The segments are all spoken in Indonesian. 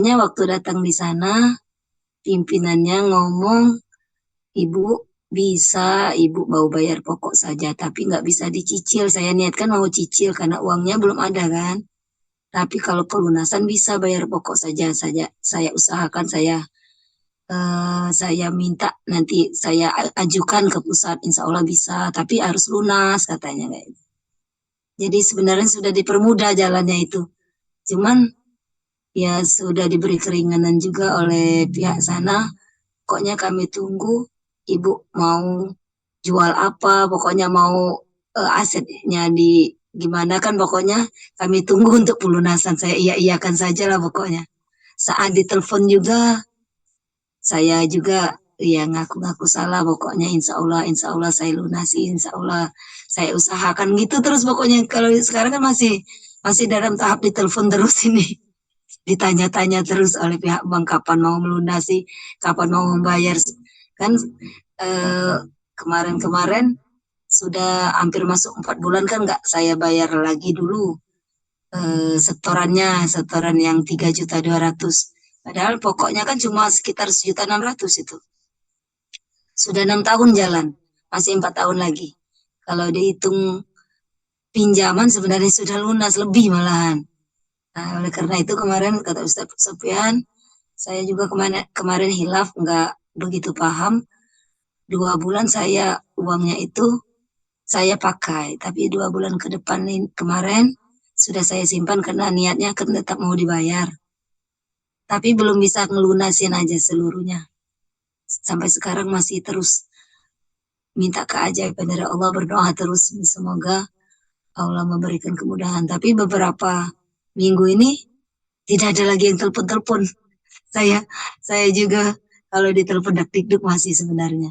Waktu datang di sana, pimpinannya ngomong, Ibu bisa, Ibu mau bayar pokok saja, tapi nggak bisa dicicil. Saya niatkan mau cicil karena uangnya belum ada kan. Tapi kalau pelunasan bisa bayar pokok saja. Saya usahakan, saya minta nanti saya ajukan ke pusat, insya Allah bisa, tapi harus lunas katanya kayak gitu. Jadi sebenarnya sudah dipermudah jalannya itu. Cuman ya sudah diberi keringanan juga oleh pihak sana. Pokoknya kami tunggu ibu mau jual apa, pokoknya mau asetnya di gimana kan, pokoknya kami tunggu untuk pelunasan. Saya iya-iyakan saja lah pokoknya. Saat ditelepon juga, saya juga ya ngaku-ngaku salah, pokoknya insya Allah saya lunasi, insya Allah saya usahakan gitu terus pokoknya. Kalau sekarang kan masih dalam tahap ditelepon terus ini, ditanya-tanya terus oleh pihak bank kapan mau melunasi, kapan mau membayar. Kan eh, kemarin-kemarin sudah hampir masuk 4 bulan kan nggak saya bayar lagi dulu setoran yang 3.200.000. Padahal pokoknya kan cuma sekitar 1.600.000 itu. Sudah 6 tahun jalan, masih 4 tahun lagi. Kalau dihitung pinjaman sebenarnya sudah lunas lebih malahan. Nah, oleh karena itu kemarin kata Ustaz Sofian, saya juga kemarin kemarin hilaf nggak begitu paham. 2 bulan saya uangnya itu saya pakai, tapi 2 bulan ke depan kemarin sudah saya simpan karena niatnya kan tetap mau dibayar. Tapi belum bisa ngelunasin aja seluruhnya. Sampai sekarang masih terus minta keajaiban dari Allah, berdoa terus semoga Allah memberikan kemudahan. Tapi beberapa minggu ini tidak ada lagi yang telepon-telepon. Saya saya juga kalau ditelepon dak-dikduk masih sebenarnya.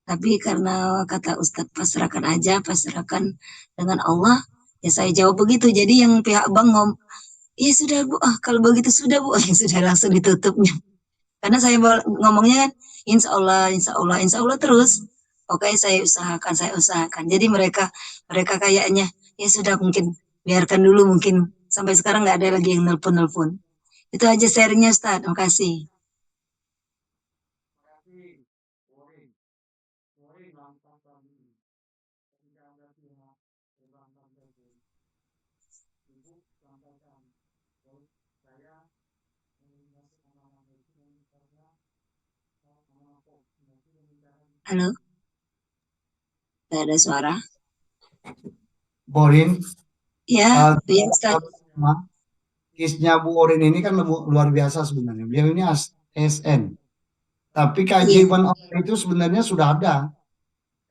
Tapi karena kata Ustadz pasrahkan aja, pasrahkan dengan Allah, ya saya jawab begitu. Jadi yang pihak bank iya sudah Bu, kalau begitu sudah Bu, ya sudah langsung ditutupnya. Karena saya ngomongnya kan, insya Allah, insya Allah, insya Allah terus. Oke, saya usahakan. Jadi mereka mereka kayaknya ya sudah mungkin biarkan dulu mungkin sampai sekarang nggak ada lagi yang nelpon-nelpon. Itu aja sharingnya Ustadz. Terima kasih. Halo, tidak ada suara. Borin, Ya, uh, ya Ustadz. kisnya Bu Orin ini kan luar biasa sebenarnya. Beliau ini ASN. Tapi Iya, keajaiban Allah itu sebenarnya sudah ada.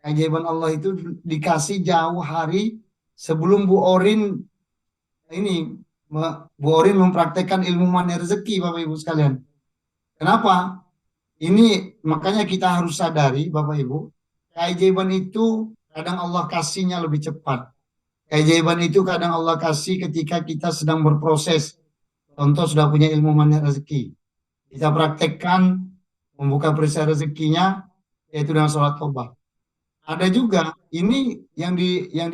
Keajaiban Allah itu dikasih jauh hari sebelum Bu Orin ini Bu Orin mempraktekkan ilmu mandi rezeki, Bapak Ibu sekalian. Kenapa? Ini makanya kita harus sadari, Bapak Ibu, keajaiban itu kadang Allah kasihnya lebih cepat. Keajaiban itu kadang Allah kasih ketika kita sedang berproses. Contoh sudah punya ilmu mandi rezeki. Kita praktekkan membuka perisai rezekinya yaitu dengan sholat tobat. Ada juga ini yang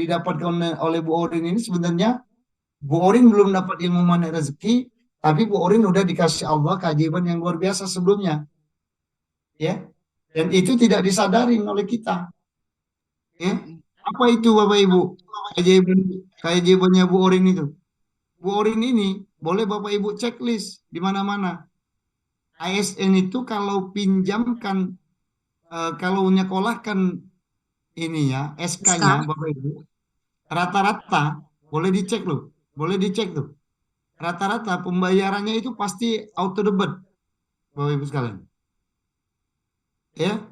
didapatkan oleh Bu Orin ini sebenarnya Bu Orin belum dapat ilmu mandi rezeki, tapi Bu Orin udah dikasih Allah keajaiban yang luar biasa sebelumnya, ya. Dan itu tidak disadari oleh kita, ya. Apa itu Bapak Ibu? Keajaiban keajaibannya Bu Orin itu. Bu Orin ini boleh Bapak Ibu checklist di mana-mana. ASN itu kalau pinjamkan, kalau nyekolahkan ini ya, SK-nya SK. Bapak Ibu, rata-rata boleh dicek loh, boleh dicek tuh. Rata-rata pembayarannya itu pasti auto debit, Bapak Ibu sekalian. Ya,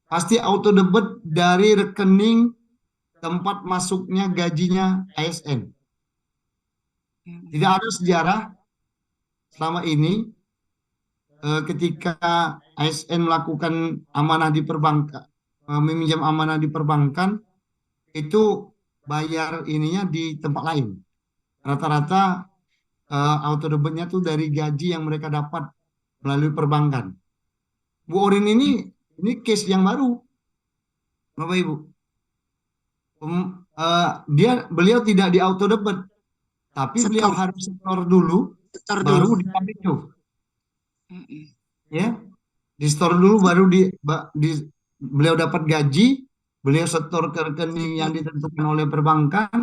pasti auto debit dari rekening tempat masuknya gajinya ASN. Tidak ada sejarah selama ini ketika ASN melakukan amanah di perbankan, meminjam amanah di perbankan, itu bayar ininya di tempat lain. Rata-rata auto debitnya tuh dari gaji yang mereka dapat melalui perbankan. Bu Orin ini case yang baru, Bapak Ibu. Beliau tidak di auto debit, tapi beliau Setor, harus setor dulu, setor baru dulu. di itu. Mm-mm. Ya, di store dulu baru beliau dapat gaji, beliau setor ke rekening yang Setor. ditentukan oleh perbankan,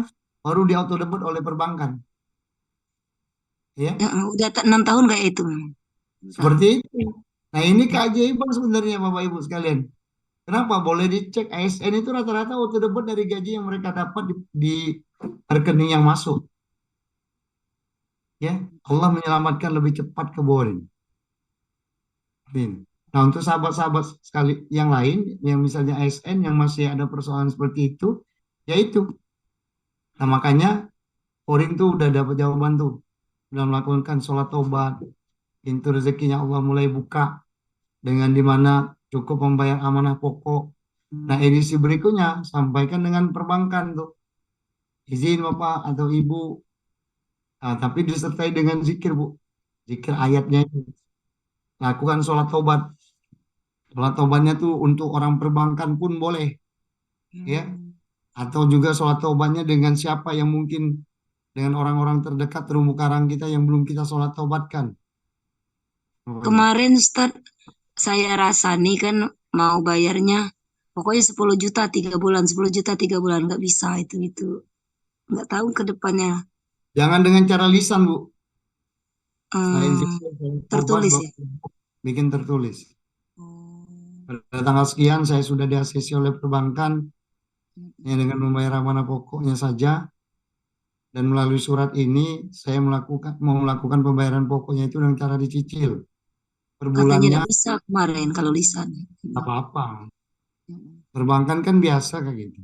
baru di auto debit oleh perbankan. Ya, Ya, udah 6 tahun kayak itu memang. 6 tahun. seperti itu. Nah, ini keajaiban sebenarnya Bapak Ibu sekalian. Kenapa? Boleh dicek ASN itu rata-rata auto debit dari gaji yang mereka dapat di rekening yang masuk. Ya, Allah menyelamatkan lebih cepat ke Borin. Amin. Nah, untuk sahabat-sahabat sekali yang lain, yang misalnya ASN yang masih ada persoalan seperti itu, yaitu, nah makanya Borin tuh udah dapat jawaban tuh, udah melakukan sholat tobat, pintu rezekinya Allah mulai buka dengan dimana cukup membayar amanah pokok. Nah, edisi berikutnya sampaikan dengan perbankan tuh, izin Bapak atau Ibu. Nah, tapi disertai dengan zikir, Bu. Zikir ayatnya itu. Lakukan sholat tobat. Sholat tobatnya tuh untuk orang perbankan pun boleh, ya. Hmm. Atau juga sholat tobatnya dengan siapa yang mungkin dengan orang-orang terdekat terumbu karang kita yang belum kita sholat tobatkan. Bapak Ibu. Kemarin Ustaz, saya rasa nih kan mau bayarnya pokoknya 10 juta 3 bulan, 10 juta 3 bulan, nggak bisa itu nggak tahu ke depannya. Jangan dengan cara lisan, Bu. Selain eh, zikir, selain tobat, Tertulis ya. Bapak Ibu bikin tertulis. Oh. Pada tanggal sekian saya sudah diaksesi oleh perbankan ya, Mm-mm. dengan membayar amanah pokoknya saja dan melalui surat ini saya mau melakukan pembayaran pokoknya itu dengan cara dicicil per Katanya bulannya tidak bisa kemarin kalau lisan. tak apa-apa. Mm-mm. Perbankan kan biasa kayak gitu.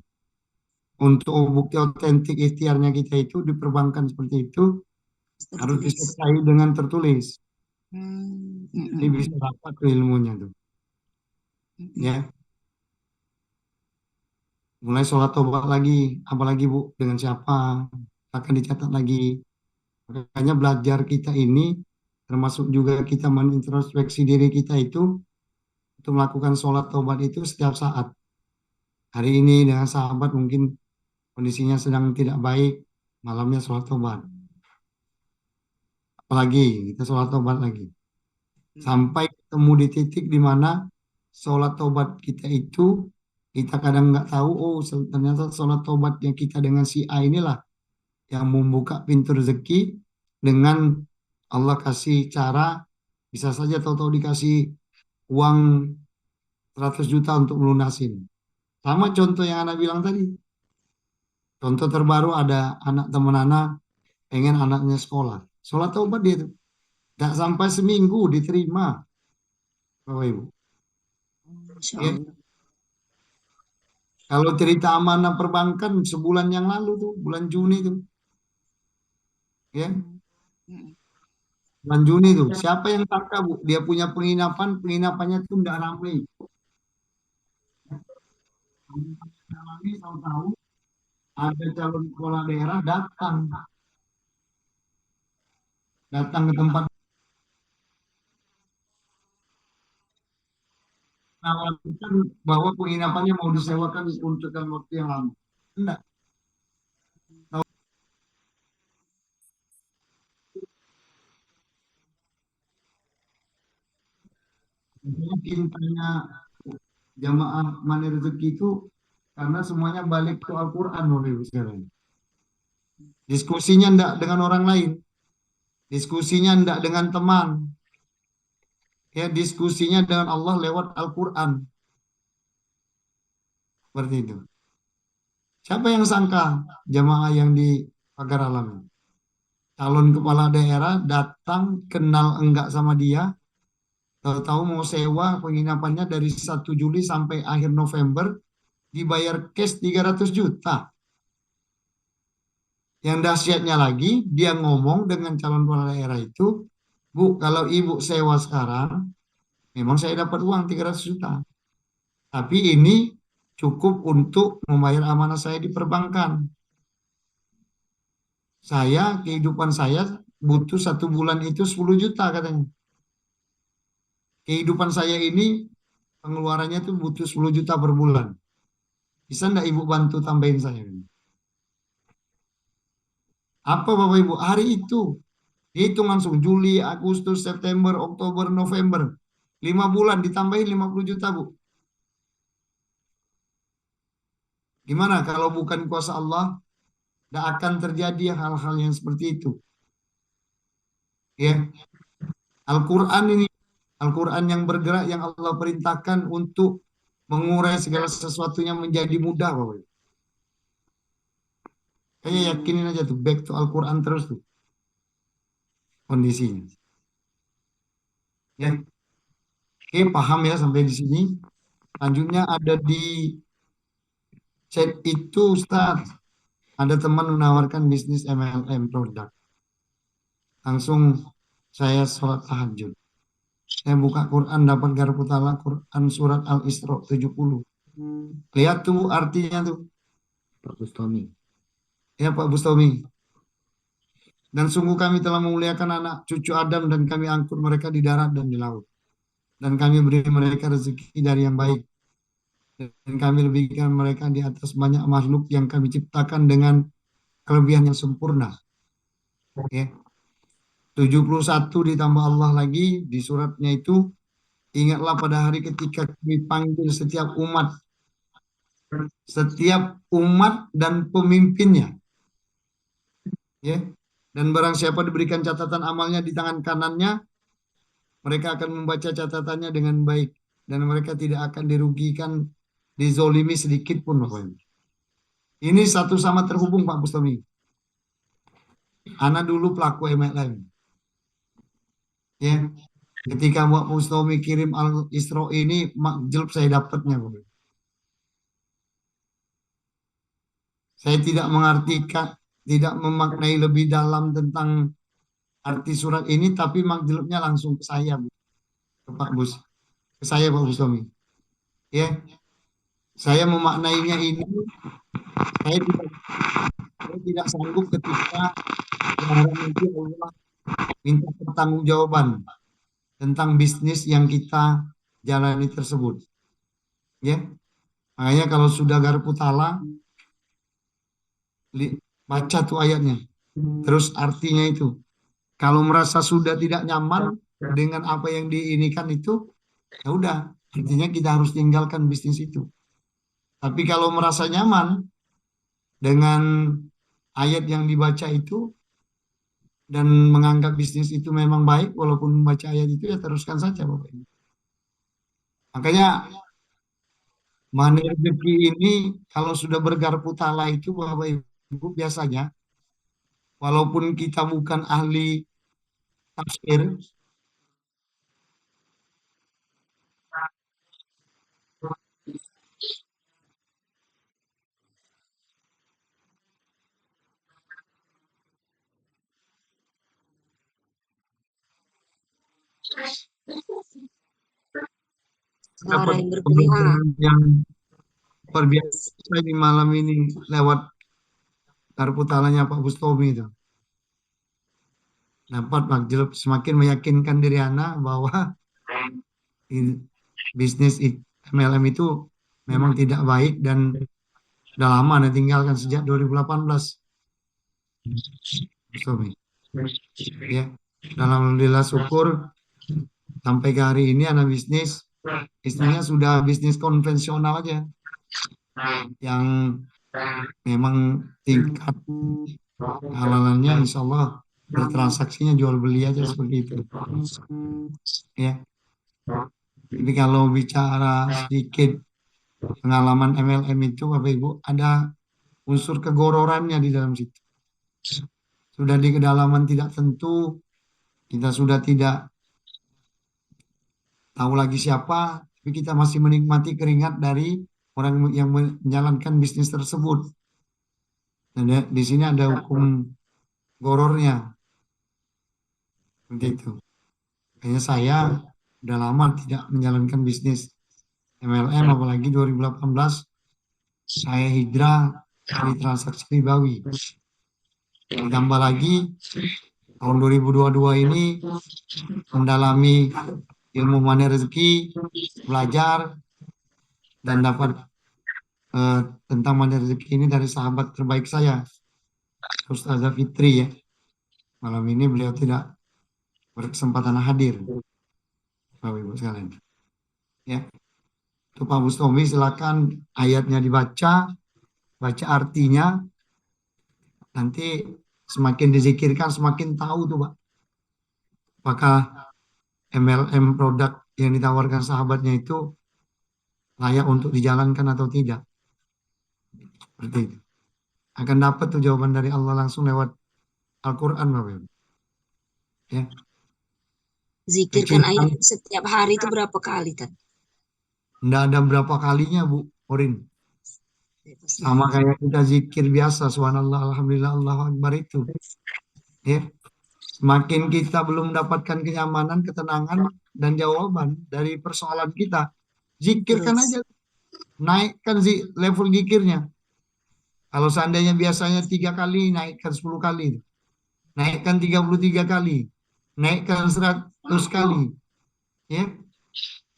Untuk bukti otentik ikhtiarnya kita itu di perbankan seperti itu harus Tertulis. disertai dengan tertulis. Hmm. Ini bisa Mm-mm. dapat tuh ilmunya tuh. Mm-mm. Ya, mulai sholat tobat lagi, apalagi Bu, dengan siapa akan dicatat lagi. Makanya belajar kita ini termasuk juga kita menintrospeksi diri kita itu untuk melakukan sholat tobat itu setiap saat. Hari ini dengan sahabat mungkin kondisinya sedang tidak baik, malamnya sholat tobat. Apalagi kita sholat tobat lagi. Sampai ketemu di titik di mana sholat tobat kita itu kita kadang nggak tahu, oh ternyata sholat tobatnya kita dengan si A inilah yang membuka pintu rezeki dengan Allah kasih cara bisa saja tahu-tahu dikasih uang 100 juta untuk melunasin. Sama contoh yang anak bilang tadi. Contoh terbaru ada anak teman anak pengen anaknya sekolah. Sholat taubat dia itu. Gak sampai seminggu diterima, Bapak Ibu. Masya Ya. Allah. Kalau cerita amanah perbankan sebulan yang lalu tuh, bulan Juni tuh. Ya. Mm-mm. Bulan Juni tuh. Siapa yang sangka, Bu? Dia punya penginapan, penginapannya tuh nggak ramai. Kami tahu-tahu ada calon kepala daerah datang ke tempat menawarkan bahwa penginapannya mau disewakan untuk dalam waktu yang lama. Enggak. Mungkin tanya jamaah mana rezeki itu karena semuanya balik ke Al-Quran Bapak Ibu sekarang. Diskusinya enggak dengan orang lain. Diskusinya enggak dengan teman. Ya, diskusinya dengan Allah lewat Al-Quran. Seperti itu. Siapa yang sangka jamaah yang di pagar alam ini? Calon kepala daerah datang kenal enggak sama dia, tahu-tahu mau sewa penginapannya dari 1 Juli sampai akhir November dibayar cash 300 juta. Yang dahsyatnya lagi, dia ngomong dengan calon kepala daerah itu, Bu, kalau ibu sewa sekarang, memang saya dapat uang 300 juta. Tapi ini cukup untuk membayar amanah saya di perbankan. Kehidupan saya butuh 1 bulan itu 10 juta katanya. Kehidupan saya ini pengeluarannya itu butuh 10 juta per bulan. Bisa enggak ibu bantu tambahin saya? Apa Bapak Ibu? Hari itu Dihitung langsung Juli, Agustus, September, Oktober, November. 5 bulan ditambahin 50 juta, Bu. Gimana kalau bukan kuasa Allah, tidak akan terjadi hal-hal yang seperti itu. Ya, Al-Quran ini, Al-Quran yang bergerak, yang Allah perintahkan untuk mengurai segala sesuatunya menjadi mudah, Bapak. Kayaknya yakinin aja tuh, back to Al-Quran terus tuh kondisinya. Ya, oke, paham ya sampai di sini. Selanjutnya ada di chat itu, Ustaz, ada teman menawarkan bisnis MLM produk. Langsung saya sholat tahajud. Saya buka Quran, dapat garis utara Quran surat Al-Isra 70. Lihat tuh artinya tuh. Pak Bustami. Ya Pak Bustami. Dan sungguh kami telah memuliakan anak cucu Adam dan kami angkut mereka di darat dan di laut. Dan kami beri mereka rezeki dari yang baik. Dan kami lebihkan mereka di atas banyak makhluk yang kami ciptakan dengan kelebihan yang sempurna. Ya. 71 ditambah Allah lagi di suratnya itu. Ingatlah pada hari ketika kami panggil setiap umat dan pemimpinnya, ya. Dan barang siapa diberikan catatan amalnya di tangan kanannya, mereka akan membaca catatannya dengan baik dan mereka tidak akan dirugikan, dizolimi sedikit pun, Bapak Ibu. Ini satu sama terhubung, Pak Bustami. Ana dulu pelaku MLM, ya. Ketika Pak Bustami kirim Al Isra ini, jelp saya dapatnya, Bapak Ibu. Saya tidak mengartikan, tidak memaknai lebih dalam tentang arti surat ini, tapi makjlubnya langsung ke saya, Bu. Ke Pak Bus, ke saya Pak Bustomi. Ya, saya memaknainya ini, saya tidak, saya tidak sanggup ketika sekarang nanti Allah minta pertanggungjawaban tentang bisnis yang kita jalani tersebut. Ya, makanya kalau sudah garputala, baca tuh ayatnya, terus artinya itu. Kalau merasa sudah tidak nyaman dengan apa yang diinikan itu, ya udah, intinya kita harus tinggalkan bisnis itu. Tapi kalau merasa nyaman dengan ayat yang dibaca itu dan menganggap bisnis itu memang baik, walaupun membaca ayat itu ya teruskan saja, Bapak Ibu. Makanya money rezeki ini kalau sudah bergarpu tala itu, Bapak Ibu, biasanya walaupun kita bukan ahli tafsir, Suara dapat yang bergema. pembelajaran yang luar biasa di malam ini lewat garpu talanya Pak Bustomi itu. Dapat makjub semakin meyakinkan diri anak bahwa bisnis MLM itu memang tidak baik dan udah lama nih tinggalkan sejak 2018. Sorry. Ya, dan alhamdulillah syukur sampai ke hari ini anak bisnis istrinya sudah bisnis konvensional aja yang memang tingkat halalannya insya Allah bertransaksinya jual beli aja seperti itu, ya. Tapi kalau bicara sedikit pengalaman MLM itu Bapak Ibu ada unsur kegororannya di dalam situ. Sudah di kedalaman tidak tentu, kita sudah tidak tahu lagi siapa, tapi kita masih menikmati keringat dari orang yang menjalankan bisnis tersebut. Dan di sini ada hukum gorornya, seperti itu. Kayaknya saya udah lama tidak menjalankan bisnis MLM, apalagi 2018 saya hijrah dari transaksi ribawi. Ditambah lagi tahun 2022 ini mendalami ilmu money rezeki, belajar dan dapat tentang money rezeki ini dari sahabat terbaik saya, Ustazah Fitri, ya. Malam ini beliau tidak berkesempatan hadir, Bapak Ibu sekalian. Ya, itu Pak Bustomi silakan ayatnya dibaca, baca artinya, nanti semakin dizikirkan semakin tahu tuh Pak. Apakah MLM produk yang ditawarkan sahabatnya itu layak untuk dijalankan atau tidak. Seperti itu. Akan dapat tuh jawaban dari Allah langsung lewat Al-Quran, Bapak Ibu. Ya, Zikirkan ayat kecilkan, setiap hari itu berapa kali, Tan? tidak ada berapa kalinya, Bu Orin. Bebasnya. Sama kayak kita zikir biasa, subhanallah, alhamdulillah, Allahu Akbar itu. Ya, semakin kita belum mendapatkan kenyamanan, ketenangan, dan jawaban dari persoalan kita, zikirkan aja, Terus, naikkan level zikirnya. Kalau seandainya biasanya 3 kali, naikkan 10 kali. Naikkan 33 kali. Naikkan 100 kali. Ya,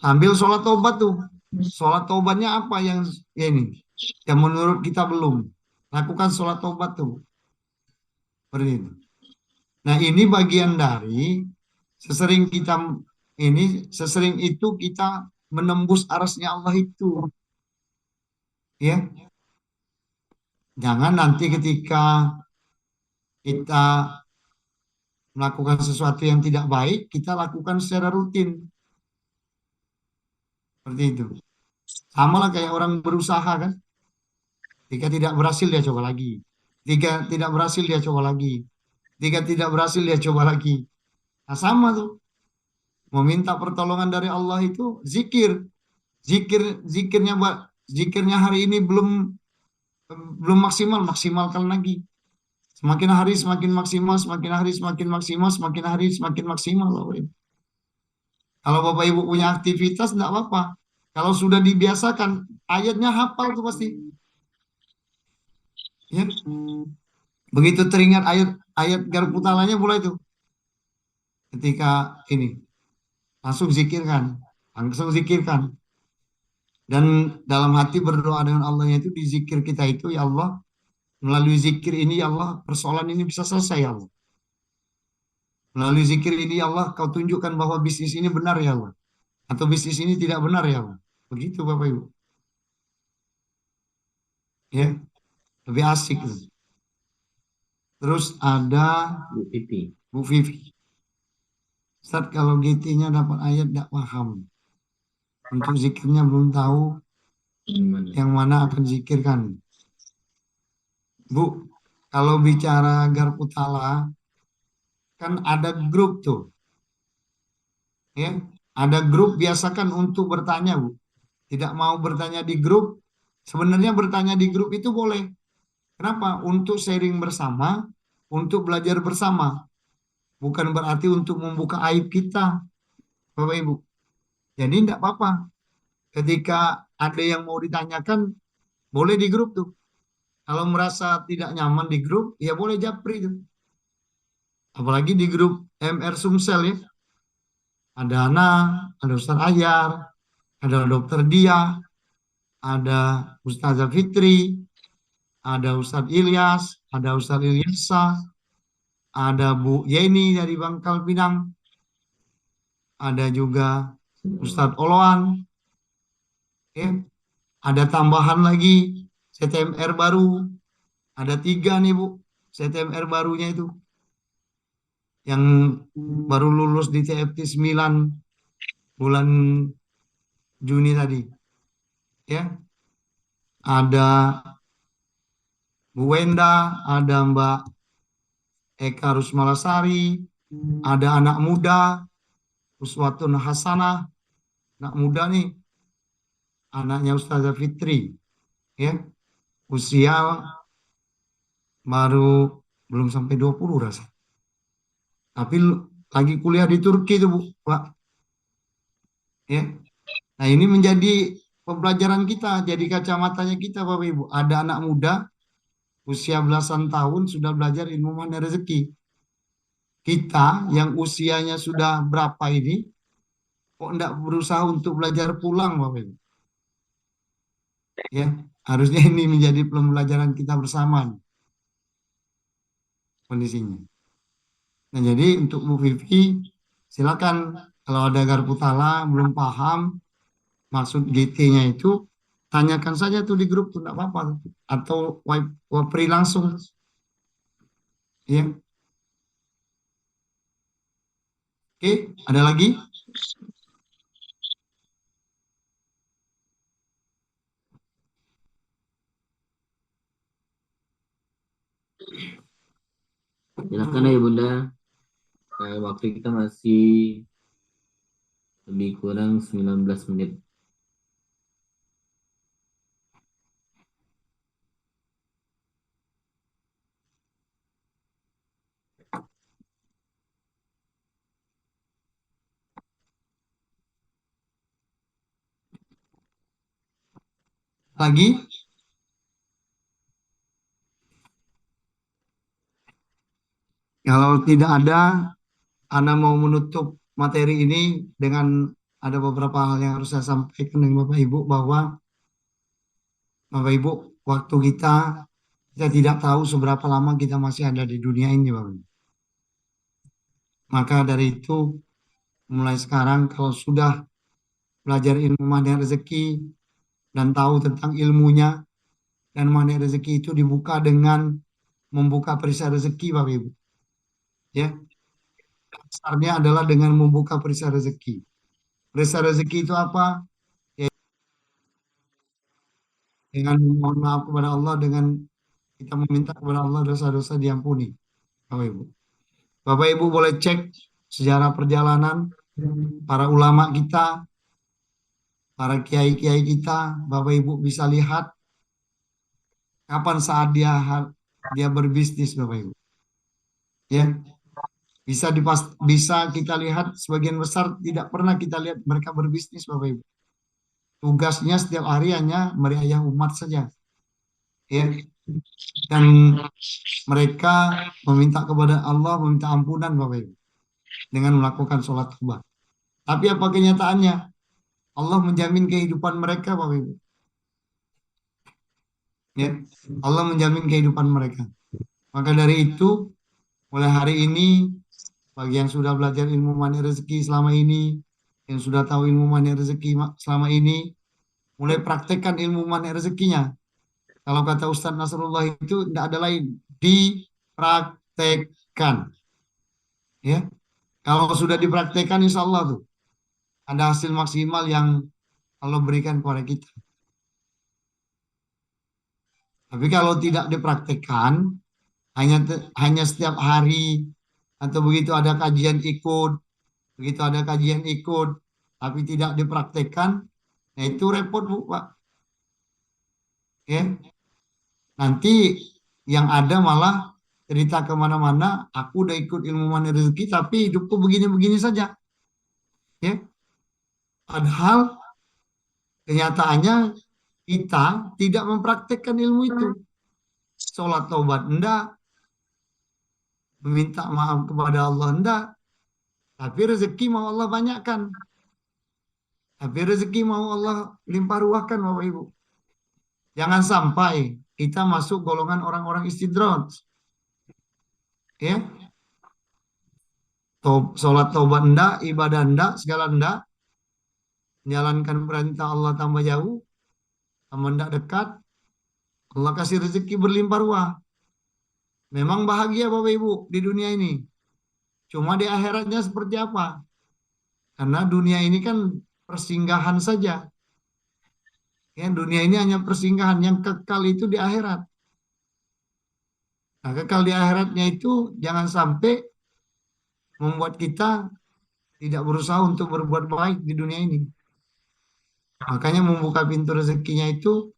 sambil sholat tobat tuh. Sholat tobatnya apa yang ya ini? Yang menurut kita belum. Lakukan sholat tobat tuh. Seperti itu. Nah, ini bagian dari sesering kita sesering itu kita menembus arasnya Allah itu. Ya, jangan nanti ketika kita melakukan sesuatu yang tidak baik, kita lakukan secara rutin. Seperti itu. Sama lah kayak orang berusaha kan. Jika tidak berhasil dia coba lagi. Jika tidak berhasil dia coba lagi. Jika tidak berhasil dia coba lagi. Nah sama tuh. Meminta pertolongan dari Allah itu zikir. Zikirnya hari ini belum belum maksimal, maksimalkan lagi. Semakin hari semakin maksimal, semakin hari semakin maksimal, semakin hari semakin maksimal. Kalau Bapak Ibu punya aktivitas, enggak apa-apa. Kalau sudah dibiasakan, ayatnya hafal tuh pasti. Ya. Begitu teringat ayat ayat garputalanya mulai tuh. Ketika ini langsung zikirkan, langsung zikirkan. Dan dalam hati berdoa dengan Allahnya itu di zikir kita itu, ya Allah, melalui zikir ini ya Allah, persoalan ini bisa selesai ya Allah. Melalui zikir ini ya Allah, kau tunjukkan bahwa bisnis ini benar ya Allah. Atau bisnis ini tidak benar ya Allah. Begitu Bapak Ibu. Ya, lebih asik. Terus ada Bu Titi. Bu Vivi. Ustaz, kalau GT-nya dapat ayat tidak paham. Untuk zikirnya belum tahu yang mana akan zikirkan. Bu, kalau bicara Garputala, kan ada grup tuh. Ya, ada grup biasakan untuk bertanya, Bu. Tidak mau bertanya di grup, sebenarnya bertanya di grup itu boleh. Kenapa? Untuk sharing bersama, untuk belajar bersama. Bukan berarti untuk membuka aib kita, Bapak Ibu. Jadi tidak apa-apa. Ketika ada yang mau ditanyakan, boleh di grup tuh. Kalau merasa tidak nyaman di grup, ya boleh japri tuh. Apalagi di grup MR Sumsel ya. Ada Ana, ada Ustaz Ayar, ada Dokter Dia, ada Ustazah Fitri, ada Ustadz Ilyas, ada Ustadz Ilyasa, ada Bu Yeni dari Bangkal Pinang, ada juga Ustadz Oloan, ya. Ada tambahan lagi CTMR baru, ada 3 nih Bu, CTMR barunya itu, yang baru lulus di TFT 9 bulan Juni tadi, ya. Ada Bu Wenda, ada Mbak Eka Rusmalasari, ada anak muda, Uswatun Hasanah, anak muda nih, anaknya Ustazah Fitri, ya, usia baru belum sampai 20 rasa. Tapi lagi kuliah di Turki tuh, Bu, Pak. Ya. Nah, ini menjadi pembelajaran kita, jadi kacamatanya kita, Bapak Ibu. Ada anak muda usia belasan tahun sudah belajar ilmu mana rezeki. Kita yang usianya sudah berapa ini kok enggak berusaha untuk belajar pulang, Bapak Ibu. Ya, harusnya ini menjadi pembelajaran kita bersama nih, kondisinya. Nah, jadi untuk Bu Vivi, silakan kalau ada garpu tala belum paham maksud GT-nya itu, tanyakan saja tuh di grup tuh, enggak apa-apa. Atau wapri langsung, ya. Oke, ada lagi? Silakan ya Bunda. Waktu kita masih lebih kurang 19 menit. Lagi? Kalau tidak ada, Ana mau menutup materi ini dengan ada beberapa hal yang harus saya sampaikan dengan Bapak Ibu, bahwa Bapak Ibu, waktu kita tidak tahu seberapa lama kita masih ada di dunia ini, Bapak Ibu. Maka dari itu, mulai sekarang kalau sudah belajar ilmu magnet rezeki dan tahu tentang ilmunya, dan magnet rezeki itu dibuka dengan membuka perisai rezeki, Bapak Ibu. Ya, dasarnya adalah dengan membuka perisai rezeki. Perisai rezeki itu apa? Ya, dengan memohon maaf kepada Allah, dengan kita meminta kepada Allah dosa-dosa diampuni, Bapak Ibu. Bapak Ibu boleh cek sejarah perjalanan para ulama kita, para kiai-kiai kita. Bapak Ibu bisa lihat kapan saat dia berbisnis, Bapak Ibu. Ya, bisa kita lihat sebagian besar tidak pernah kita lihat mereka berbisnis, Bapak Ibu. Tugasnya setiap hari hanya meriayah umat saja, ya. Dan mereka meminta kepada Allah, meminta ampunan, Bapak Ibu, dengan melakukan sholat taubat. Tapi apa kenyataannya? Allah menjamin kehidupan mereka, Bapak Ibu. Ya, Allah menjamin kehidupan mereka. Maka dari itu, mulai hari ini, bagi yang sudah belajar ilmu mani rezeki selama ini, yang sudah tahu ilmu mani rezeki selama ini, mulai praktekkan ilmu mani rezekinya. Kalau kata Ustadz Nasrullah itu tidak ada lain, dipraktekkan. Ya, kalau sudah dipraktekkan, insya Allah tuh ada hasil maksimal yang Allah berikan kepada kita. Tapi kalau tidak dipraktekkan, hanya setiap hari atau begitu ada kajian ikut, begitu ada kajian ikut, tapi tidak dipraktekkan, nah itu repot Bu, Pak. Ya, nanti yang ada malah cerita kemana-mana, aku udah ikut ilmu mani rezeki, tapi hidupku begini-begini saja. Ya, padahal kenyataannya kita tidak mempraktekkan ilmu itu. Sholat taubat enggak, meminta maaf kepada Allah enggak, tapi rezeki mau Allah banyakkan. Tapi rezeki mau Allah limpah ruahkan, Bapak Ibu. Jangan sampai kita masuk golongan orang-orang istidroj. Ya, sholat taubat enggak, ibadah enggak, segala enggak, menjalankan perintah Allah tambah jauh, tambah enggak dekat, Allah kasih rezeki berlimpah ruah. Memang bahagia Bapak Ibu di dunia ini. Cuma di akhiratnya seperti apa? Karena dunia ini kan persinggahan saja. Ya, dunia ini hanya persinggahan, yang kekal itu di akhirat. Nah, kekal di akhiratnya itu jangan sampai membuat kita tidak berusaha untuk berbuat baik di dunia ini. Makanya membuka pintu rezekinya itu,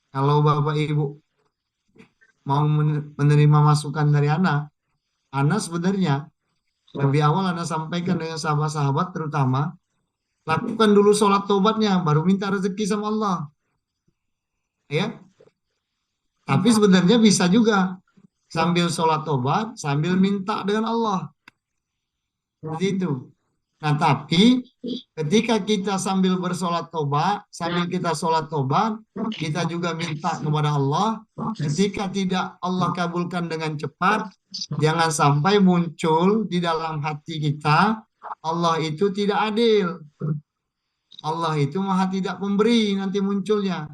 kalau Bapak Ibu mau menerima masukan dari anak sebenarnya lebih awal anak sampaikan dengan sahabat-sahabat terutama, lakukan dulu sholat tobatnya, baru minta rezeki sama Allah. Ya, tapi sebenarnya bisa juga sambil sholat tobat, sambil minta dengan Allah. Seperti itu. Nah, tapi ketika kita sambil bersolat tobat, sambil kita sholat tobat, kita juga minta kepada Allah. Ketika tidak Allah kabulkan dengan cepat, jangan sampai muncul di dalam hati kita, Allah itu tidak adil. Allah itu maha tidak pemberi, nanti munculnya.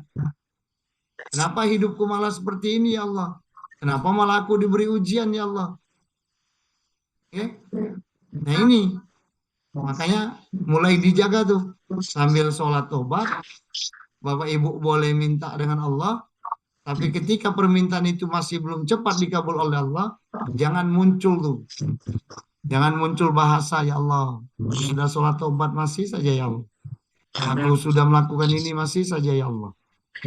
Kenapa hidupku malah seperti ini ya Allah? Kenapa malah aku diberi ujian ya Allah? Oke? Nah ini, makanya mulai dijaga tuh. Sambil sholat tobat, Bapak Ibu boleh minta dengan Allah. Tapi ketika permintaan itu masih belum cepat dikabul oleh Allah, jangan muncul tuh. Jangan muncul bahasa, ya Allah, sudah sholat tobat masih saja ya Allah. Aku sudah melakukan ini masih saja ya Allah.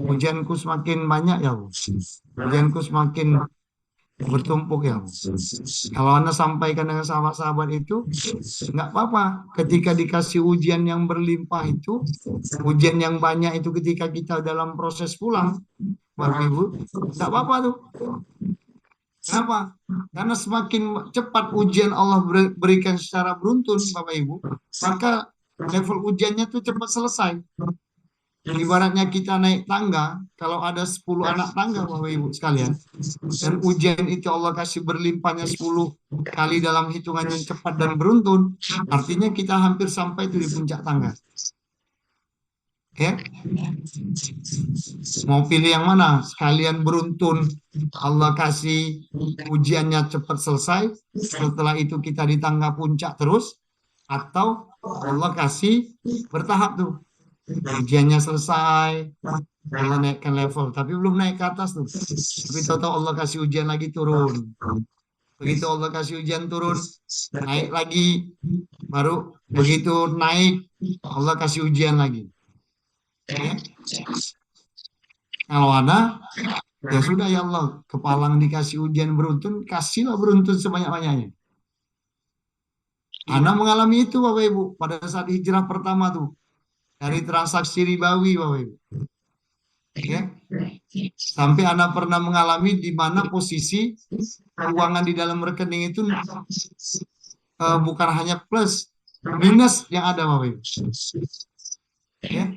Ujianku semakin banyak ya Allah. Ujianku semakin bertumpuk ya Allah. Kalau Anda sampaikan dengan sahabat-sahabat itu, nggak apa-apa. Ketika dikasih ujian yang berlimpah itu, ujian yang banyak itu ketika kita dalam proses pulang, Bapak Ibu, nggak apa-apa tuh. Kenapa? Karena semakin cepat ujian Allah berikan secara beruntun, Bapak Ibu, maka level ujiannya tuh cepat selesai. Ibaratnya kita naik tangga, kalau ada 10 anak tangga, Bapak Ibu sekalian, dan ujian itu Allah kasih berlimpahnya 10 kali dalam hitungan yang cepat dan beruntun, artinya kita hampir sampai itu di puncak tangga. Ya, mau pilih yang mana? Sekalian beruntun, Allah kasih ujiannya cepat selesai, setelah itu kita di tangga puncak terus, atau Allah kasih bertahap tuh. Ujiannya selesai, Allah naikkan level, tapi belum naik ke atas tuh. Tapi tahu-tahu Allah kasih ujian lagi turun. Begitu Allah kasih ujian turun, naik lagi, baru begitu naik, Allah kasih ujian lagi. Ya. Kalau ada, ya sudah ya Allah, kepalang dikasih ujian beruntun, kasihlah beruntun sebanyak-banyaknya. Anda mengalami itu Bapak Ibu pada saat hijrah pertama tuh. Dari transaksi ribawi Bapak Ibu. Ya. Sampai Anda pernah mengalami di mana posisi keuangan di dalam rekening itu bukan hanya plus, minus yang ada Bapak Ibu. Ya.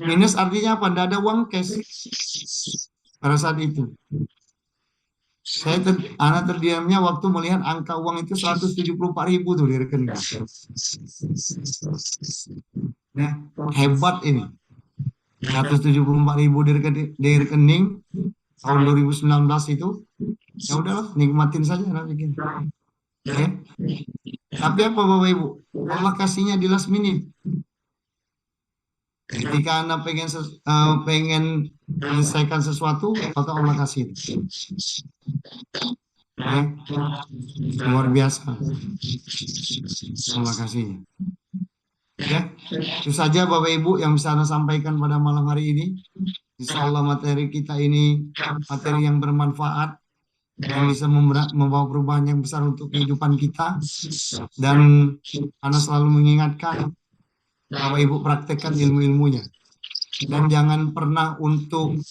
Minus artinya apa? Tidak ada uang cash pada saat itu. Anak terdiamnya waktu melihat angka uang itu 174.000 tuh di rekening. Nah, hebat ini. 174.000 di rekening tahun 2019 itu. Ya udahlah, nikmatin saja nanti. Ya. Tapi apa Bapak Ibu? Allah kasihnya di last minute. Ketika Anda pengen menyelesaikan sesuatu, maka Allah kasih. Ya. Luar biasa. Allah kasih. Ya, itu saja Bapak Ibu yang bisa Anda sampaikan pada malam hari ini. Insya Allah materi kita ini materi yang bermanfaat, yang bisa membawa perubahan yang besar untuk kehidupan kita. Dan Anda selalu mengingatkan Bapak Ibu praktekkan ilmu-ilmunya. Dan jangan pernah untuk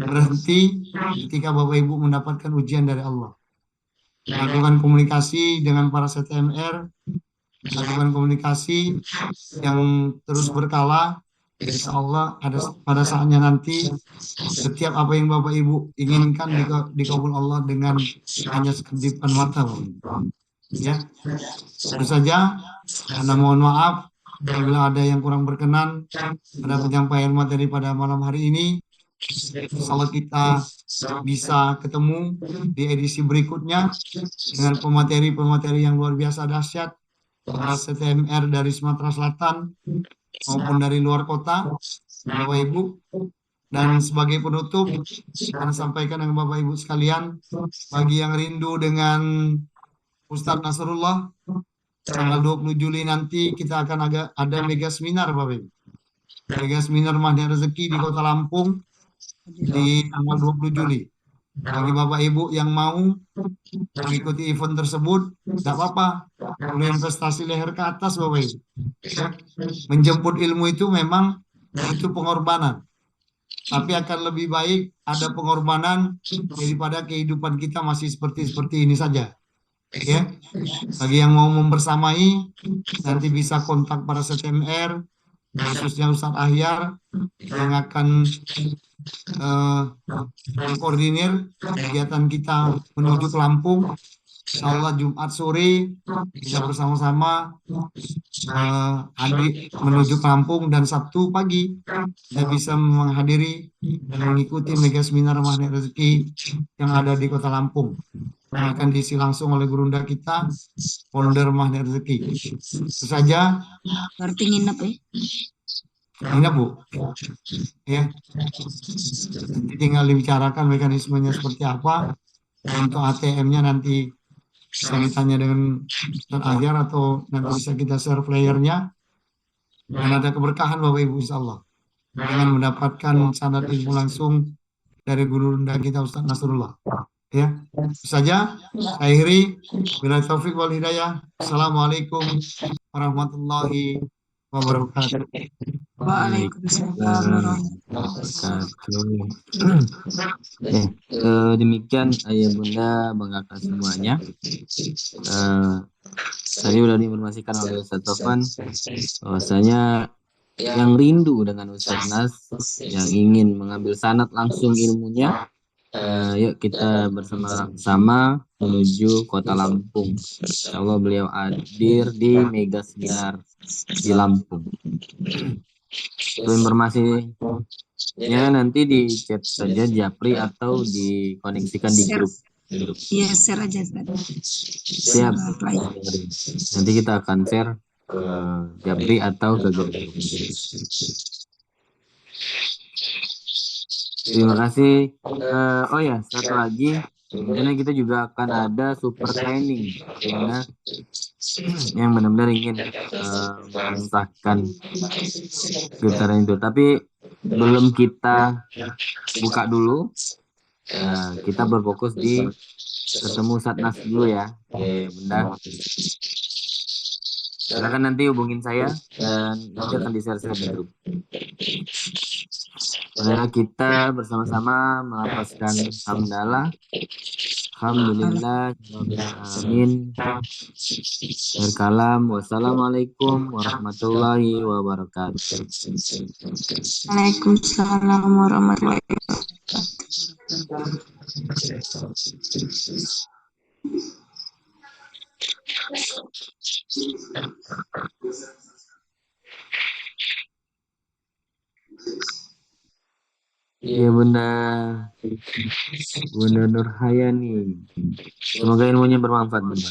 berhenti ketika Bapak Ibu mendapatkan ujian dari Allah. Lakukan komunikasi dengan para CTMR, lakukan komunikasi yang terus berkala. Insya Allah pada saatnya nanti setiap apa yang Bapak Ibu inginkan dikabul Allah dengan hanya sekedipan mata Bapak. Ya, itu saja. Anda mohon maaf apabila ada yang kurang berkenan pada penyampaian materi pada malam hari ini. Insya Allah kita bisa ketemu di edisi berikutnya dengan pemateri-pemateri yang luar biasa dahsyat, para CTMR dari Sumatera Selatan maupun dari luar kota, Bapak Ibu. Dan sebagai penutup, saya sampaikan dengan Bapak Ibu sekalian, bagi yang rindu dengan Ustadz Nasrullah, tanggal 20 Juli nanti kita akan ada mega seminar Bapak Ibu. Mega seminar Mahdi Rezeki di Kota Lampung di tanggal 20 Juli. Bagi Bapak Ibu yang mau mengikuti event tersebut, tidak apa-apa. Boleh investasi leher ke atas Bapak Ibu. Menjemput ilmu itu memang itu pengorbanan. Tapi akan lebih baik ada pengorbanan daripada kehidupan kita masih seperti ini saja. Ya, bagi yang mau membersamai nanti bisa kontak para CTMR khususnya Ustadz Ahyar yang akan eh, mengkoordinir kegiatan kita menuju ke Lampung. Insya Allah Jumat sore kita bersama-sama menuju ke Lampung, dan Sabtu pagi kita bisa menghadiri dan mengikuti mega seminar Magnet Rezeki yang ada di Kota Lampung yang akan diisi langsung oleh gurunda kita, founder Magnet Rezeki. Itu saja. Berarti nginep ya. Ini Bu, ya nanti tinggal dibicarakan mekanismenya seperti apa. Untuk ATM-nya nanti bisa ditanya dengan Ustaz Ahyar atau nanti bisa kita share flyernya, dan ada keberkahan Bapak Ibu insya Allah dengan mendapatkan sanad ilmu langsung dari guru rendah kita Ustaz Nasrullah. Ya, itu saja. Saya akhiri. Bila taufik wal hidayah. Assalamualaikum warahmatullahi wabarakatuh. Waalaikumsalam warahmatullahi Wabarakatuh. Demikian ayah bunda bang kakak semuanya. Eh, Tadi sudah diinformasikan oleh Ustadz Tovan bahwasanya yang rindu dengan Ustadz Nas, yang ingin mengambil sanad langsung ilmunya, yuk kita bersama-sama menuju Kota Lampung. Insya Allah beliau hadir di Mega Seminar di Lampung. Untuk informasinya nanti di chat saja Japri atau dikoneksikan di grup. Iya, share aja. Siap. Nanti kita akan share ke Japri atau ke grup. Terima kasih. Oh ya, satu lagi. Karena kita juga akan ada super training sehingga yang benar-benar ingin mengesahkan getaran itu. Tapi belum kita buka dulu. Kita berfokus di ketemu Satnas dulu ya. Oke, Bunda. Silakan nanti hubungin saya dan nanti akan di-share di grup. Mari kita bersama-sama melafazkan hamdalah. Alhamdulillah, amin. Berkalam. Wassalamualaikum warahmatullahi wabarakatuh. Waalaikumsalam warahmatullahi wabarakatuh. Iya Bunda Nurhayani. Semoga ilmunya bermanfaat Bunda.